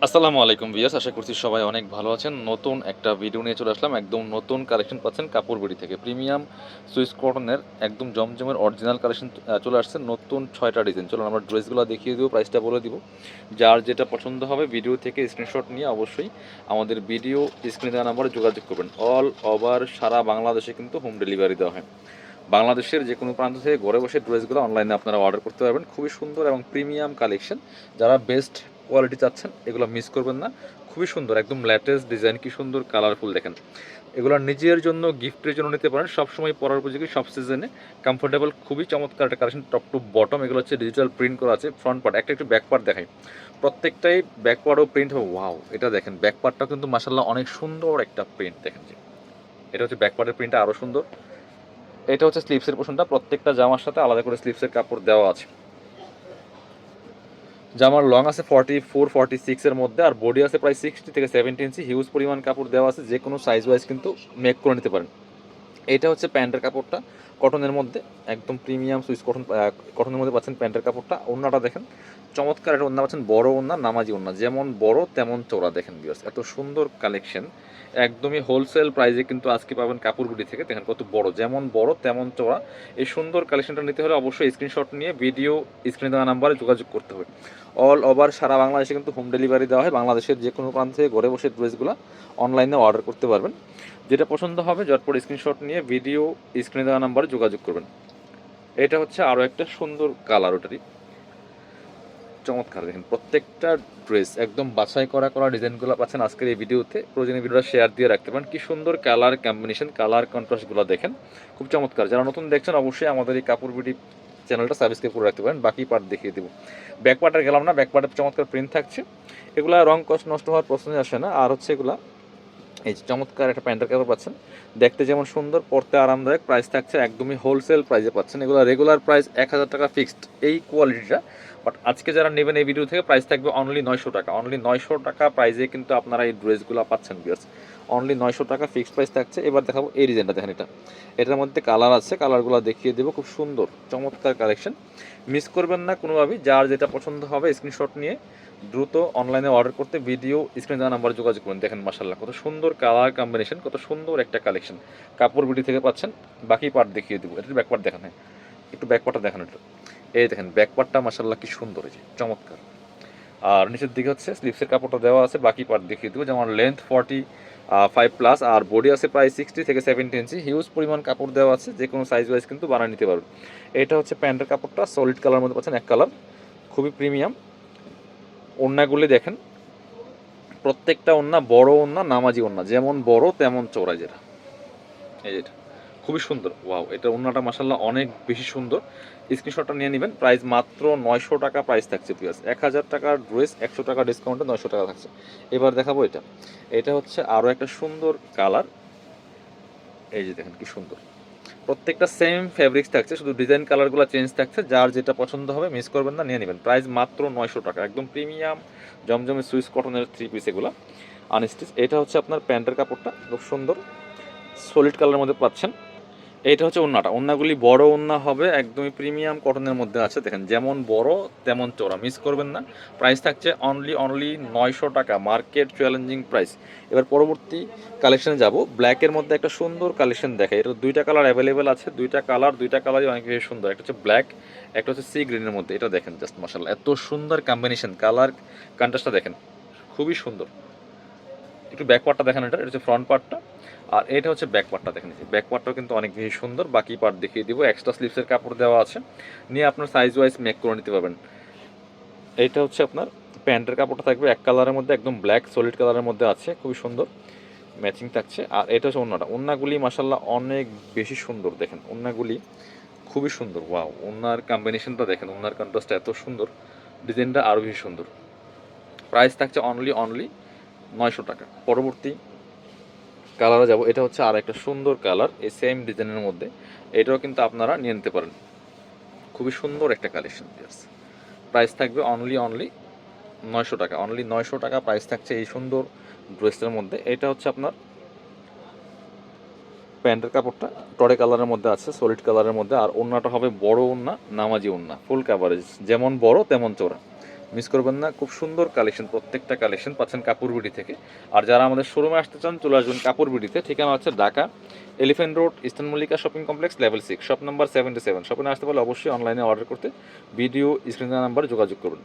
আসসালামু আলাইকুম ভিউয়ার্স, আশা করছি সবাই অনেক ভালো আছেন। নতুন একটা ভিডিও নিয়ে চলে আসলাম। একদম নতুন কালেকশন পাচ্ছেন কাপড় বিডি থেকে। প্রিমিয়াম সুইস কটনের একদম জমজমের অরিজিনাল কালেকশন চলে আসছে। নতুন 6টা ডিজাইন। চলুন আমরা ড্রেসগুলো দেখিয়ে দেবো, প্রাইসটা বলে দিব। যার যেটা পছন্দ হবে ভিডিও থেকে স্ক্রিনশট নিয়ে অবশ্যই আমাদের ভিডিও স্ক্রিনে দেওয়া নাম্বারে যোগাযোগ করবেন। অল ওভার সারা বাংলাদেশে কিন্তু হোম ডেলিভারি দেওয়া হয়। বাংলাদেশের যে কোনো প্রান্ত থেকে ঘরে বসে ড্রেসগুলো অনলাইনে আপনারা অর্ডার করতে পারবেন। খুবই সুন্দর এবং প্রিমিয়াম কালেকশন। যারা বেস্ট কোয়ালিটি চাচ্ছেন এগুলো মিস করবেন না। খুবই সুন্দর, একদম লেটেস্ট ডিজাইন, কি সুন্দর কালারফুল দেখেন। এগুলো নিজের জন্য গিফটের জন্য নিতে পারেন, সবসময় পরার উপযোগী, সব সিজনে কমফোর্টেবল। খুবই চমৎকার একটা কালেকশন, টপ টু বটম। এগুলো হচ্ছে ডিজিটাল প্রিন্ট করা আছে। ফ্রন্ট পার্ট একটা একটু ব্যাক পার্ট দেখাই, প্রত্যেকটাই ব্যাক পার্টও প্রিন্ট হবে। ওয়াও, এটা দেখেন ব্যাক পার্টটাও কিন্তু মাসাল্লাহ অনেক সুন্দর একটা প্রিন্ট দেখেন। যে এটা হচ্ছে ব্যাক পার্টের প্রিন্টটা আরও সুন্দর। এটা হচ্ছে স্লিপসের পোর্শনটা, প্রত্যেকটা জামার সাথে আলাদা করে স্লিপসের কাপড় দেওয়া আছে। জামার লং আছে 44-46 এর মধ্যে, আর বডি আছে প্রায় 60 থেকে 70 ইঞ্চি। হিউজ পরিমাণ কাপড় দেওয়া আছে, যে কোনো সাইজ ওয়াইজ কিন্তু মেক করে নিতে পারেন। এটা হচ্ছে প্যান্টের কাপড়টা, কটনের মধ্যে, একদম প্রিমিয়াম সুইস কটন। কটনের মধ্যে পাচ্ছেন প্যান্টের কাপড়টা। ওড়নাটা দেখেন চমৎকার একটা ওড়না পাচ্ছেন, বড় ওড়না, নামাজি ওড়না, যেমন বড় তেমন চওড়া। দেখেন ভিউয়ার্স, এত সুন্দর কালেকশন একদমই হোলসেল প্রাইসে কিন্তু আজকে পাবেন কাপড়গুলি থেকে। দেখেন কত বড়, যেমন বড় তেমন চওড়া। এই সুন্দর কালেকশনটা নিতে হলে অবশ্যই স্ক্রিনশট নিয়ে ভিডিও স্ক্রিনে দেওয়া নাম্বারে যোগাযোগ করতে হবে। অল ওভার সারা বাংলাদেশে কিন্তু হোম ডেলিভারি দেওয়া হয়। বাংলাদেশের যে কোনো প্রান্ত থেকে ঘরে বসে ড্রেসগুলো অনলাইনে অর্ডার করতে পারবেন। যেটা পছন্দ হবে ঝটপট স্ক্রিনশট নিয়ে ভিডিও স্ক্রিনে দেওয়া নাম্বারে যোগাযোগ করবেন। এটা হচ্ছে আরও একটা সুন্দর কালার, ওটারই চমৎকার। দেখেন প্রত্যেকটা ড্রেস একদম বাছাই করা করা ডিজাইনগুলো পাচ্ছেন আজকের এই ভিডিওতে। প্রয়োজনীয় ভিডিওটা শেয়ার দিয়ে রাখতে পারেন। কি সুন্দর কালার কম্বিনেশন, কালার কন্ট্রাস্টগুলো দেখেন, খুব চমৎকার। যারা নতুন দেখছেন অবশ্যই আমাদের এই কাপড় বিডি চ্যানেলটা সাবস্ক্রাইব করে রাখতে পারেন। বাকি পার্ট দেখিয়ে দেবো। ব্যাক পার্টে গেলাম না, ব্যাক পার্টে চমৎকার প্রিন্ট থাকছে। এগুলা রং কষ্ট নষ্ট হওয়ার প্রশ্নই আসে না। আর হচ্ছে এগুলা এই যে চমৎকার একটা প্যান্টের কাপড় পাচ্ছেন, দেখতে যেমন সুন্দর, পরতে আরামদায়ক। প্রাইস থাকছে একদমই হোলসেল প্রাইসে পাচ্ছেন। এগুলো রেগুলার প্রাইস 1000 টাকা ফিক্সড এই কোয়ালিটিটা। বাট আজকে যারা নেবেন এই ভিডিও থেকে প্রাইস থাকবে অনলি 900 টাকা। অনলি 900 টাকা প্রাইসে কিন্তু আপনারা এই ড্রেসগুলো পাচ্ছেন ভিউয়ার্স। অনলি 900 টাকা ফিক্সড প্রাইস থাকছে। এবার দেখাবো এই ডিজাইনটা, দেখেন এটা, এটার মধ্যে কালার আছে, কালারগুলো দেখিয়ে দেবো। খুব সুন্দর চমৎকার কালেকশন, মিস করবেন না কোনোভাবেই। যার যেটা পছন্দ হবে স্ক্রিনশট নিয়ে দ্রুত অনলাইনে অর্ডার করতে ভিডিও স্ক্রিনে দেওয়া নাম্বারে যোগাযোগ করুন। দেখেন মাশাআল্লাহ কত সুন্দর কালার কম্বিনেশন, কত সুন্দর একটা কালেকশন কাপড় বিডি থেকে পাচ্ছেন। বাকি পার্ট দেখিয়ে দেবো। এটার ব্যাক পার্ট দেখান, হ্যাঁ একটু ব্যাক পার্টটা দেখান। এটা এই দেখেন ব্যাক পার্টটা মাশাআল্লাহ কি সুন্দর, এই যে চমৎকার। আর নিচের দিকে হচ্ছে স্লিপসের কাপড়টা দেওয়া আছে। বাকি পার্ট দেখিয়ে দেবো। যেমন লেন্থ 45+, আর বডি আছে প্রায় 60 থেকে 70 ইঞ্চি। হিউজ পরিমাণ কাপড় দেওয়া আছে, যে কোনো সাইজ ওয়াইজ কিন্তু বানিয়ে নিতে পারবে। এটা হচ্ছে প্যান্টের কাপড়টা, সলিড কালার মধ্যে পাচ্ছেন, এক কালার, খুবই প্রিমিয়াম। ওড়নাগুলি দেখেন, প্রত্যেকটা ওড়না বড় ওড়না, নামাজি ওড়না, যেমন বড় তেমন চওড়া। যেটা এই যেটা খুবই সুন্দর। ওয়াও, এটা ওড়নাটা মাসাল্লাহ অনেক বেশি সুন্দর। স্ক্রিনশটটা নিয়ে নেবেন। প্রাইস মাত্র 900 টাকা প্রাইস থাকছে প্লাস 1000 টাকার ড্রেস 100 টাকা ডিসকাউন্টে 900 টাকা থাকছে। এবার দেখাবো এটা। এটা হচ্ছে আরও একটা সুন্দর কালার। এই যে দেখেন কি সুন্দর, প্রত্যেকটা সেম ফ্যাব্রিক্স থাকছে, শুধু ডিজাইন কালারগুলো চেঞ্জ থাকছে। যার যেটা পছন্দ হবে মিস করবেন না, নিয়ে নেবেন। প্রাইস মাত্র 900 টাকা। একদম প্রিমিয়াম জমজমে সুইস কটনের 3 পিস এগুলো আনস্টিচ। এটা হচ্ছে আপনার প্যান্টের কাপড়টা, খুব সুন্দর সলিড কালারের মধ্যে পাচ্ছেন। এইটা হচ্ছে ওড়নাটা, ওড়নাগুলি বড় ওড়না হবে, একদমই প্রিমিয়াম কটনের মধ্যে আছে। দেখেন যেমন বড় তেমন চওড়া, মিস করবেন না। প্রাইস থাকছে অনলি 900 টাকা, মার্কেট চ্যালেঞ্জিং প্রাইস। এবার পরবর্তী কালেকশনে যাব। ব্ল্যাকের মধ্যে একটা সুন্দর কালেকশন দেখে। এটা দুইটা কালার অ্যাভেলেবেল আছে, দুইটা কালারই অনেক বেশি সুন্দর। একটা হচ্ছে ব্ল্যাক, একটা হচ্ছে সি গ্রিনের মধ্যে। এটা দেখেন জাস্ট মাশাআল্লাহ এত সুন্দর কম্বিনেশন, কালার কন্ট্রাস্টটা দেখেন খুবই সুন্দর। একটু ব্যাক পার্টটা দেখেন, এটা হচ্ছে ফ্রন্ট পার্টটা, আর এটা হচ্ছে ব্যাক পার্টটা দেখেন। ব্যাক পার্টটাও কিন্তু অনেক বেশি সুন্দর। বাকি পার্ট দেখিয়ে দিব। এক্সট্রা স্লিপসের কাপড় দেওয়া আছে, নিয়ে আপনার সাইজ ওয়াইজ মেক করে নিতে পারবেন। এইটা হচ্ছে আপনার প্যান্টের কাপড়টা থাকবে এক কালারের মধ্যে, একদম ব্ল্যাক সলিড কালারের মধ্যে আছে, খুবই সুন্দর ম্যাচিং থাকছে। আর এটা হচ্ছে ওড়নাটা, ওড়নাগুলি মাসাল্লাহ অনেক বেশি সুন্দর। দেখেন ওড়নাগুলি খুবই সুন্দর। ওয়াও, ওড়নার কম্বিনেশনটা দেখেন, ওড়নার কন্ট্রাস্টটা এত সুন্দর, ডিজাইনটা আরও বেশি সুন্দর। প্রাইস থাকছে অনলি 900 টাকা। পরবর্তী কালারে যাব। এটা হচ্ছে আর একটা সুন্দর কালার, এই সেম ডিজাইনের মধ্যে। এটাও কিন্তু আপনারা নিয়ে নিতে পারেন। খুবই সুন্দর একটা কালেকশন। প্রাইস থাকবে অনলি 900 টাকা। অনলি 900 টাকা প্রাইস থাকছে এই সুন্দর ড্রেসটার মধ্যে। এটা হচ্ছে আপনার প্যান্টের কাপড়টা, টরে কালারের মধ্যে আছে, সলিড কালারের মধ্যে। আর ওড়নাটা হবে বড় ওড়না, নামাজি ওড়না, ফুল কাভারেজ, যেমন বড় তেমন চওড়া। মিস করবেন না, খুব সুন্দর কালেকশন, প্রত্যেকটা কালেকশন পাচ্ছেন কাপড় বিডি থেকে। আর যারা আমাদের শোরুমে আসতে চান চলে আসবেন কাপড় বিডিতে, ঠিকানা হচ্ছে Dhaka elephant road eastern Mallika shopping complex level 6 shop number 77। শপে আসতে পারলে অবশ্যই অনলাইনে অর্ডার করতে ভিডিও স্ক্রিনের নাম্বার যোগাযোগ করবেন।